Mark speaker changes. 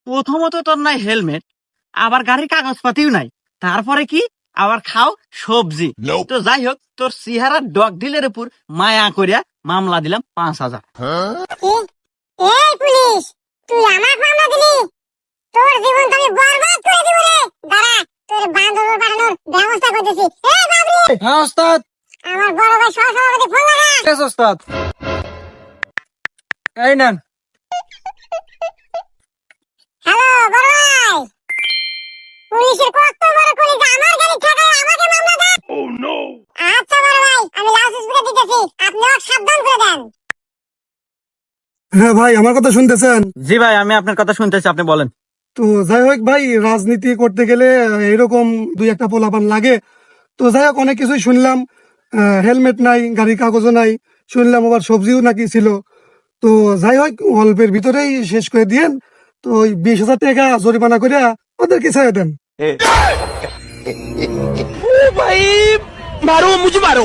Speaker 1: প্রথমত তোর নাই হেলমেট, আবার গাড়ির কাগজপাতিও নাই, তারপরে কি আবার খাও সবজি। তো যাই হোক, তোর চেহারা ডগ ডিলের উপর মায়া করিয়া মামলা দিলাম 5,000।
Speaker 2: এই পুলিশ, তুই আমার মামলা দিলি? তোর জীবন তো আমি বরবাদ করে দিব রে। দাঁড়া, তোর বান্ধবী পাঠানোর ব্যবস্থা করতেছি। এই বাবরি,
Speaker 3: হ্যাঁ ওস্তাদ।
Speaker 2: আমার বড় ভাই সহসভাপতি ফোন লাগা।
Speaker 3: ঠিক ওস্তাদ। এই নেন।
Speaker 2: হ্যালো বড় ভাই, পুলিশের কত বড় কলিজা, আমার গাড়ি ঠেকায় আমাকে মামলা দেন। আচ্ছা বড় ভাই, আমি লাউড স্পিকার দিতেছি, আপনি ওকে সাবধান করে দেন।
Speaker 4: হ্যাঁ ভাই, আমার কথা শুনতেছেন?
Speaker 1: জি ভাই, আমি আপনার কথা শুনতেছি, আপনি বলেন।
Speaker 4: তো যাই হোক ভাই, রাজনীতি করতে গেলে এরকম দুই একটা পোলাপান লাগে। তো যাই হোক, অনেক কিছুই শুনলাম। হেলমেট নাই, গাড়ির কাগজও নাই, শুনলাম আবার সবজিও নাকি ছিল। তো যাই হোক, অল্পের ভিতরেই শেষ করে দিয়েন। তো ওই 20,000 টাকা জরিমানা করে ওদেরকে ছেড়ে দেন।
Speaker 3: ভাই মারো, মুঝে মারো।